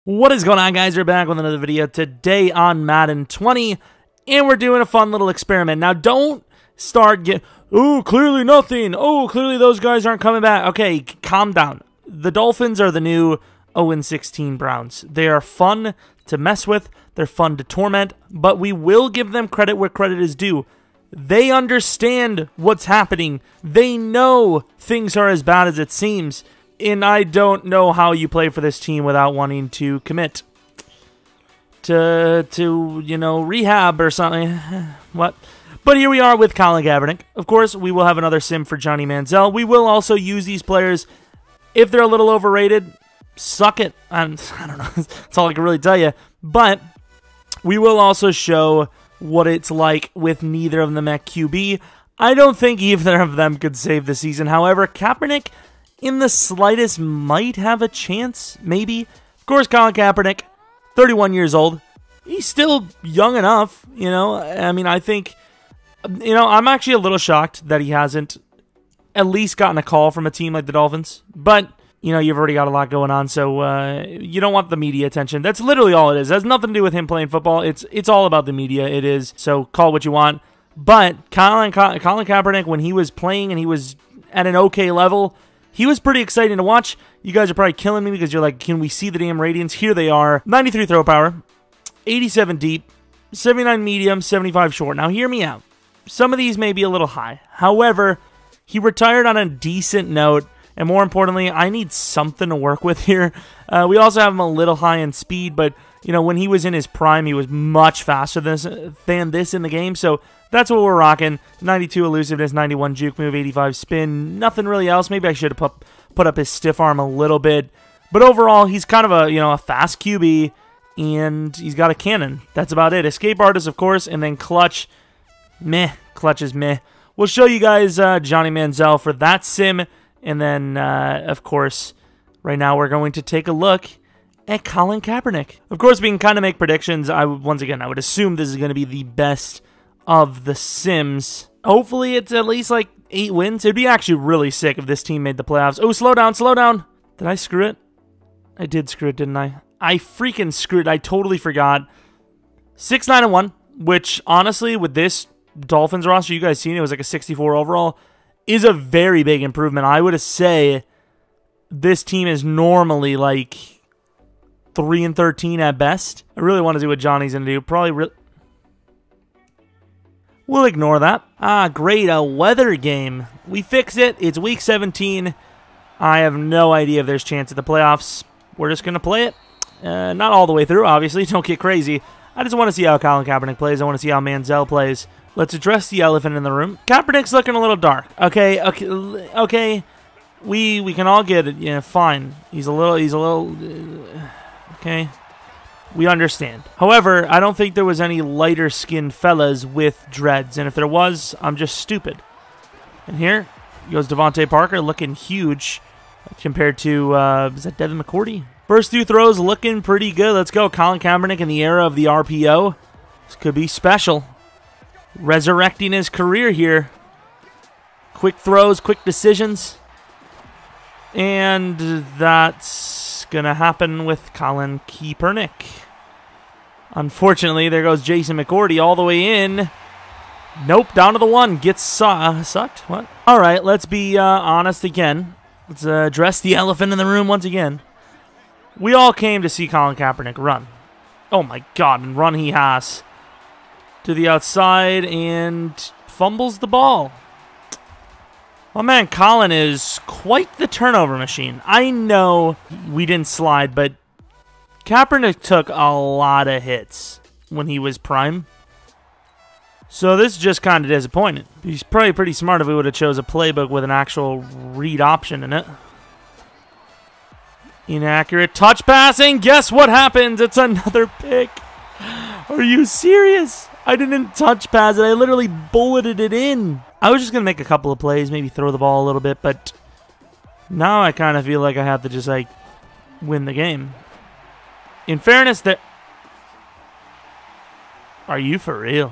What is going on, guys? We're back with another video today on Madden 20, and we're doing a fun little experiment. Now, don't start oh, clearly nothing. Oh, clearly those guys aren't coming back. Okay, calm down. The Dolphins are the new 0-16 Browns. They are fun to mess with. They're fun to torment, but we will give them credit where credit is due. They understand what's happening. They know things are as bad as it seems. And I don't know how you play for this team without wanting to commit to you know, rehab or something. What? But here we are with Colin Kaepernick. Of course, we will have another sim for Johnny Manziel. We will also use these players. If they're a little overrated, suck it. I don't know. That's all I can really tell you. But we will also show what it's like with neither of them at QB. I don't think either of them could save the season. However, Kaepernick, in the slightest, might have a chance, maybe. Of course, Colin Kaepernick, 31 years old. He's still young enough, you know. I mean, I think, you know, I'm actually a little shocked that he hasn't at least gotten a call from a team like the Dolphins. But, you know, you've already got a lot going on, so you don't want the media attention. That's literally all it is. It has nothing to do with him playing football. It's all about the media. It is, so call what you want. But Colin Kaepernick, when he was playing and he was at an okay level, he was pretty exciting to watch. You guys are probably killing me because you're like, can we see the damn radians? Here they are. 93 throw power, 87 deep, 79 medium, 75 short. Now, hear me out. Some of these may be a little high. However, he retired on a decent note. And more importantly, I need something to work with here. We also have him a little high in speed, but you know, when he was in his prime, he was much faster than this in the game. So that's what we're rocking. 92 elusiveness, 91 juke move, 85 spin. Nothing really else. Maybe I should have put up his stiff arm a little bit. But overall, he's kind of a, you know, a fast QB, and he's got a cannon. That's about it. Escape artist, of course, and then clutch. Meh. Clutch is meh. We'll show you guys Johnny Manziel for that sim. And then, of course, right now we're going to take a look at Colin Kaepernick. Of course, we can kind of make predictions. Once again, I would assume this is going to be the best of the sims. Hopefully, it's at least like 8 wins. It'd be actually really sick if this team made the playoffs. Oh, slow down, slow down. Did I screw it? I did screw it, didn't I? I freaking screwed it. I totally forgot. 6-9-1, which honestly, with this Dolphins roster, you guys seen it was like a 64 overall, is a very big improvement. I would say this team is normally like 3-13 at best. I really want to see what Johnny's going to do. Probably we'll ignore that. Ah, great. A weather game. We fix it. It's week 17. I have no idea if there's chance at the playoffs. We're just going to play it. Not all the way through, obviously. Don't get crazy. I just want to see how Colin Kaepernick plays. I want to see how Manziel plays. Let's address the elephant in the room. Kaepernick's looking a little dark. Okay. We can all get it. Yeah, fine. He's a little. Okay. We understand. However, I don't think there was any lighter-skinned fellas with dreads, and if there was, I'm just stupid. And here goes Devontae Parker, looking huge compared to is that Devin McCourty? First 2 throws looking pretty good. Let's go, Colin Kaepernick in the era of the RPO. This could be special. Resurrecting his career here. Quick throws, quick decisions. And that's going to happen with Colin Kaepernick. Unfortunately, there goes Jason McCourty all the way in. Nope, down to the 1. Gets sucked. What? All right, let's be honest again. Let's address the elephant in the room once again. We all came to see Colin Kaepernick run. Oh my God, and run he has. To the outside and fumbles the ball. Well, man, Colin is quite the turnover machine. I know we didn't slide, but Kaepernick took a lot of hits when he was prime. So this is just kind of disappointing. He's probably pretty smart if we would have chose a playbook with an actual read option in it. Inaccurate touch passing. Guess what happens? It's another pick. Are you serious? I didn't touch pass it. I literally bulleted it in. I was just going to make a couple of plays, maybe throw the ball a little bit, but now I kind of feel like I have to just, like, win the game. In fairness, are you for real?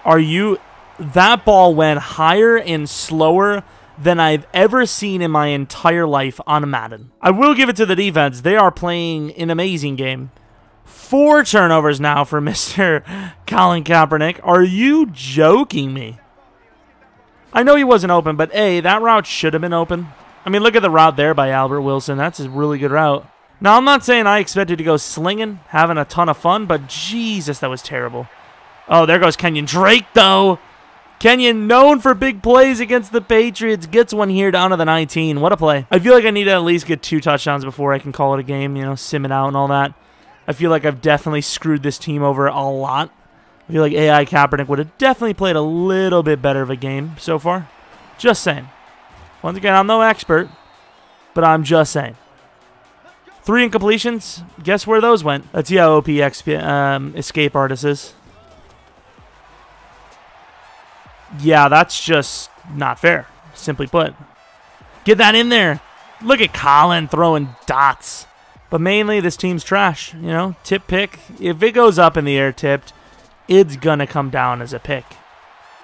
Are you? That ball went higher and slower than I've ever seen in my entire life on Madden. I will give it to the defense. They are playing an amazing game. 4 turnovers now for Mr. Colin Kaepernick. Are you joking me? I know he wasn't open, but A, that route should have been open. I mean, look at the route there by Albert Wilson. That's a really good route. Now, I'm not saying I expected to go slinging, having a ton of fun, but Jesus, that was terrible. Oh, there goes Kenyon Drake, though. Kenyon, known for big plays against the Patriots, gets one here down to the 19. What a play. I feel like I need to at least get 2 touchdowns before I can call it a game, you know, sim it out and all that. I feel like I've definitely screwed this team over a lot. I feel like AI Kaepernick would have definitely played a little bit better of a game so far. Just saying. Once again, I'm no expert, but I'm just saying. 3 incompletions. Guess where those went? Let's see how OP Escape Artist is. Yeah, that's just not fair, simply put. Get that in there. Look at Colin throwing dots. But mainly, this team's trash. You know, tip pick. If it goes up in the air tipped, it's going to come down as a pick.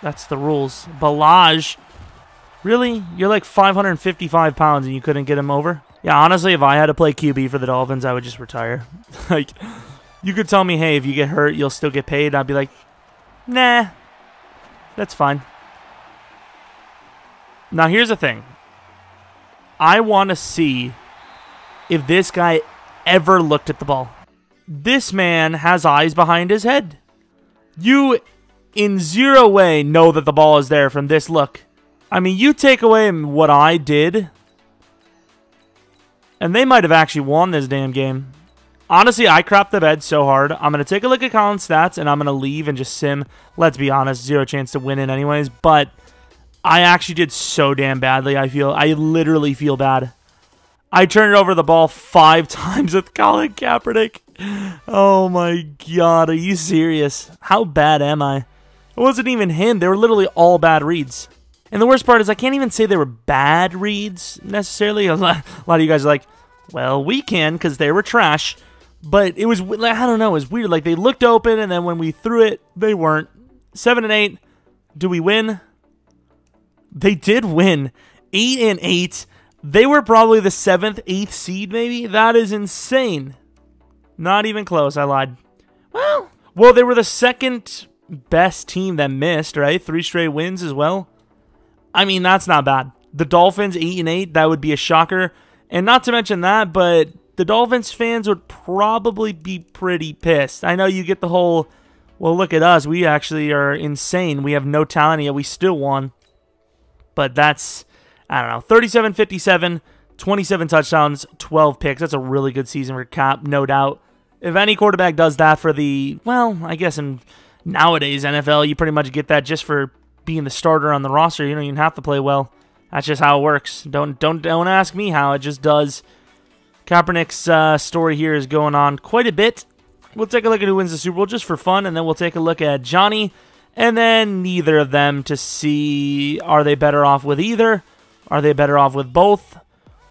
That's the rules. Balaj. Really? You're like 555 pounds and you couldn't get him over? Yeah, honestly, if I had to play QB for the Dolphins, I would just retire. Like, you could tell me, hey, if you get hurt, you'll still get paid. I'd be like, nah. That's fine. Now, here's the thing. I want to see if this guy ever looked at the ball. This man has eyes behind his head. You, in zero way, know that the ball is there from this look. I mean, you take away what I did, and they might have actually won this damn game. Honestly, I crapped the bed so hard. I'm going to take a look at Colin's stats, and I'm going to leave and just sim. Let's be honest, 0 chance to win it anyways. But I actually did so damn badly, I literally feel bad. I turned over the ball 5 times with Colin Kaepernick. Oh, my God. Are you serious? How bad am I? It wasn't even him. They were literally all bad reads. And the worst part is I can't even say they were bad reads, necessarily. A lot of you guys are like, well, we can because they were trash. But it was, I don't know, it was weird. Like, they looked open, and then when we threw it, they weren't. 7-8. Do we win? They did win. 8-8. They were probably the 7th, 8th seed, maybe? That is insane. Not even close. I lied. Well, they were the 2nd best team that missed, right? 3 straight wins as well. I mean, that's not bad. The Dolphins, 8-8, that would be a shocker. And not to mention that, but the Dolphins fans would probably be pretty pissed. I know you get the whole, well, look at us. We actually are insane. We have no talent, yet we still won. But that's, I don't know, 37-57, 27 touchdowns, 12 picks. That's a really good season for Cap, no doubt. If any quarterback does that for the, well, I guess in nowadays NFL, you pretty much get that just for being the starter on the roster. You don't even have to play well. That's just how it works. Don't ask me how. It just does. Kaepernick's story here is going on quite a bit. We'll take a look at who wins the Super Bowl just for fun, and then we'll take a look at Johnny, and then neither of them to see, are they better off with either? Are they better off with both?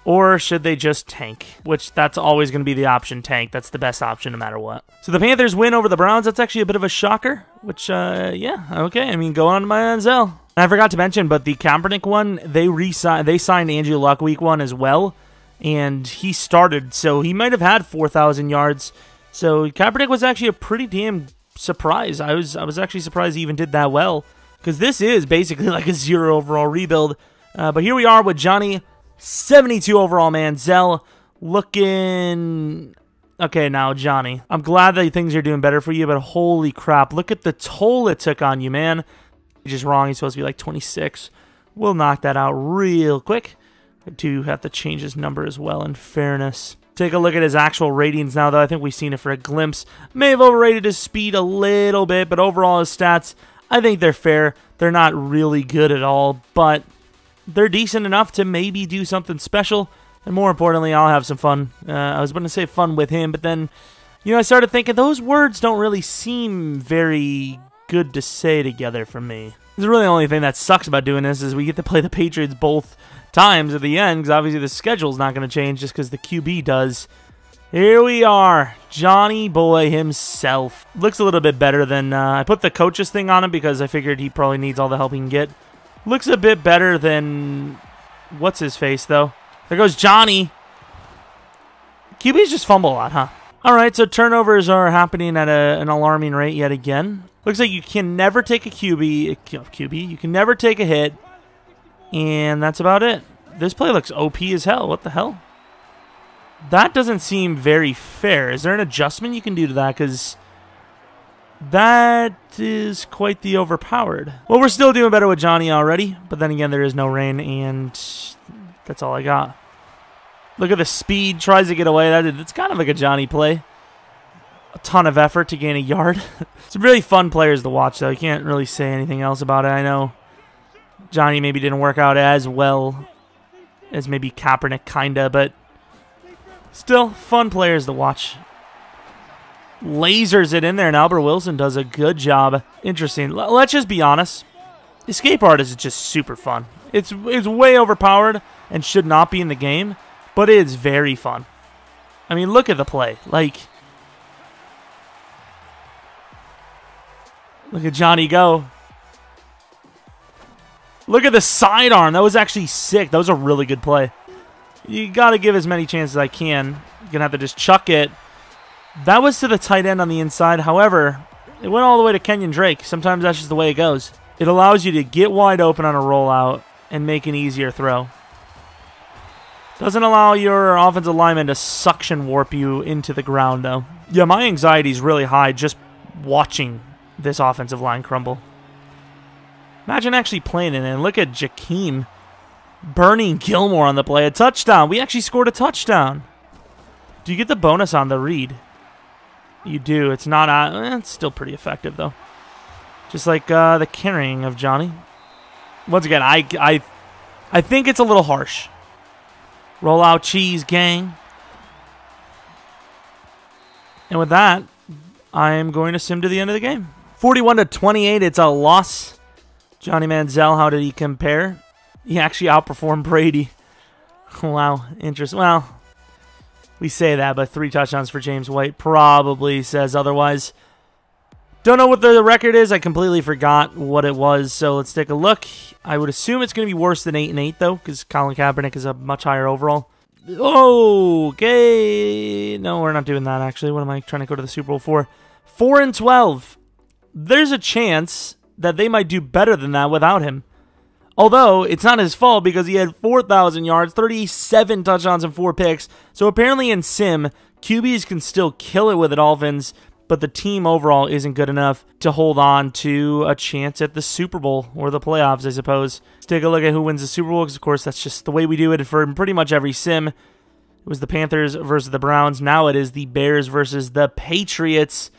Or should they just tank? Which, that's always going to be the option, tank. That's the best option no matter what. So the Panthers win over the Browns. That's actually a bit of a shocker. Which, yeah, okay. I mean, go on to Manziel. And I forgot to mention, but the Kaepernick one, they signed Andrew Luck week 1 as well. And he started, so he might have had 4,000 yards. So Kaepernick was actually a pretty damn surprise. I was actually surprised he even did that well. Because this is basically like a 0 overall rebuild. But here we are with Johnny. 72 overall, Manziel. Looking... Okay, now, Johnny. I'm glad that things are doing better for you, but holy crap. Look at the toll it took on you, man. You're just wrong. He's supposed to be like 26. We'll knock that out real quick. I do have to change his number as well, in fairness. Take a look at his actual ratings now, though. I think we've seen it for a glimpse. May have overrated his speed a little bit, but overall his stats, I think they're fair. They're not really good at all, but they're decent enough to maybe do something special. And more importantly, I'll have some fun. I was going to say fun with him, but then, you know, I started thinking those words don't really seem very good to say together for me. It's really the only thing that sucks about doing this is we get to play the Patriots both times at the end, because obviously the schedule's not going to change just because the QB does. Here we are, Johnny boy himself. Looks a little bit better than, I put the coaches thing on him because I figured he probably needs all the help he can get. Looks a bit better than what's his face though. There goes Johnny. QBs just fumble a lot, huh? All right, so turnovers are happening at an alarming rate yet again. Looks like you can never take a QB. You can never take a hit, and that's about it. This play looks OP as hell. What the hell? That doesn't seem very fair. Is there an adjustment you can do to that? Because that is quite the overpowered. Well, we're still doing better with Johnny already, but then again, there is no rain, and that's all I got. Look at the speed. Tries to get away. It's kind of like a Johnny play. A ton of effort to gain a yard. Some really fun players to watch, though. You can't really say anything else about it. I know Johnny maybe didn't work out as well as maybe Kaepernick, kinda, but still fun players to watch. Lasers it in there, and Albert Wilson does a good job. Interesting. Let's just be honest. Escape artist is just super fun. It's way overpowered and should not be in the game, but it's very fun. I mean, look at the play. Like, look at Johnny go. Look at the sidearm. That was actually sick. That was a really good play. You got to give as many chances as I can. You're going to have to just chuck it. That was to the tight end on the inside. However, it went all the way to Kenyon Drake. Sometimes that's just the way it goes. It allows you to get wide open on a rollout and make an easier throw. Doesn't allow your offensive lineman to suction warp you into the ground, though. Yeah, my anxiety is really high just watching this offensive line crumble. Imagine actually playing it, and look at Jakeem burning Gilmore on the play. A touchdown. We actually scored a touchdown. Do you get the bonus on the read? You do. It's not. It's still pretty effective, though. Just like the carrying of Johnny. Once again, I think it's a little harsh. Roll out cheese, gang. And with that, I am going to sim to the end of the game. 41-28. It's a loss. Johnny Manziel, how did he compare? He actually outperformed Brady. Wow, interesting. Well, we say that, but 3 touchdowns for James White probably says otherwise. Don't know what the record is. I completely forgot what it was, so let's take a look. I would assume it's going to be worse than 8-8, though, because Colin Kaepernick is a much higher overall. Okay. No, we're not doing that, actually. What am I trying to go to the Super Bowl for? 4-12. There's a chance that they might do better than that without him. Although, it's not his fault because he had 4,000 yards, 37 touchdowns, and 4 picks. So apparently in Sim, QBs can still kill it with the Dolphins, but the team overall isn't good enough to hold on to a chance at the Super Bowl or the playoffs, I suppose. Let's take a look at who wins the Super Bowl, because of course that's just the way we do it for pretty much every Sim. It was the Panthers versus the Browns. Now it is the Bears versus the Patriots.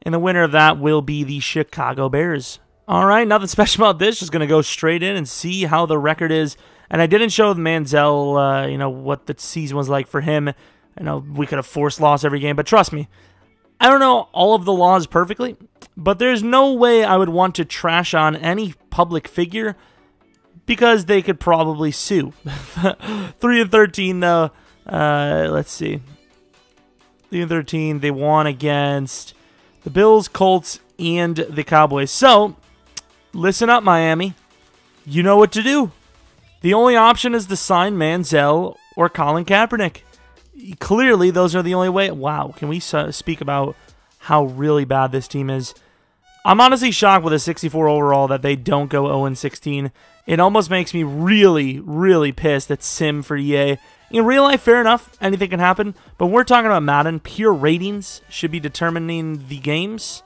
And the winner of that will be the Chicago Bears. All right, nothing special about this. Just going to go straight in and see how the record is. And I didn't show Manziel, what the season was like for him. I know we could have forced loss every game, but trust me, I don't know all of the laws perfectly, but there's no way I would want to trash on any public figure because they could probably sue. 3-13, though. Let's see. 3-13, they won against the Bills, Colts, and the Cowboys. So, listen up, Miami. You know what to do. The only option is to sign Manziel or Colin Kaepernick. Clearly, those are the only way. Wow, can we speak about how really bad this team is? I'm honestly shocked with a 64 overall that they don't go 0-16. It almost makes me really, really pissed that Sim for EA. In real life, fair enough, anything can happen. But we're talking about Madden. Pure ratings should be determining the games.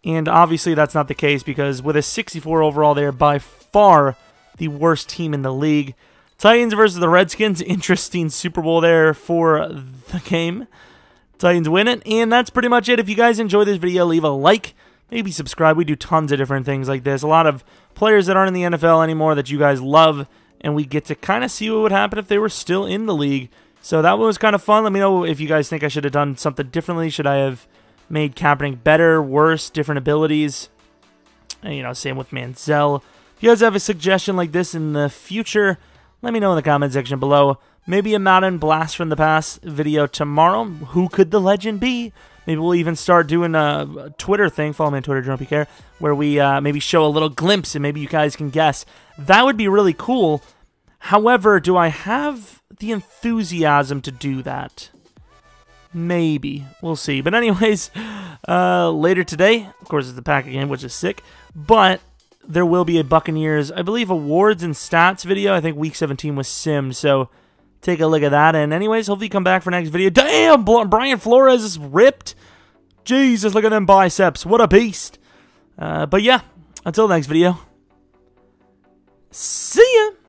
And obviously that's not the case because with a 64 overall, they're by far the worst team in the league. Titans versus the Redskins. Interesting Super Bowl there for the game. Titans win it. And that's pretty much it. If you guys enjoyed this video, leave a like. Maybe subscribe. We do tons of different things like this. A lot of players that aren't in the NFL anymore that you guys love. And we get to kind of see what would happen if they were still in the league. So that one was kind of fun. Let me know if you guys think I should have done something differently. Should I have made Kaepernick better, worse, different abilities? And, same with Manziel. If you guys have a suggestion like this in the future, let me know in the comment section below. Maybe a Madden Blast from the Past video tomorrow. Who could the legend be? Maybe we'll even start doing a Twitter thing. Follow me on Twitter, Jeromepkr, where we maybe show a little glimpse and maybe you guys can guess. That would be really cool. However, do I have the enthusiasm to do that? Maybe. We'll see. But anyways, later today, of course, it's the Packer game, which is sick. But there will be a Buccaneers, I believe, awards and stats video. I think Week 17 was simmed, so take a look at that. And anyways, hopefully you come back for next video. Damn, Brian Flores is ripped. Jesus, look at them biceps. What a beast. But yeah, until next video. See ya.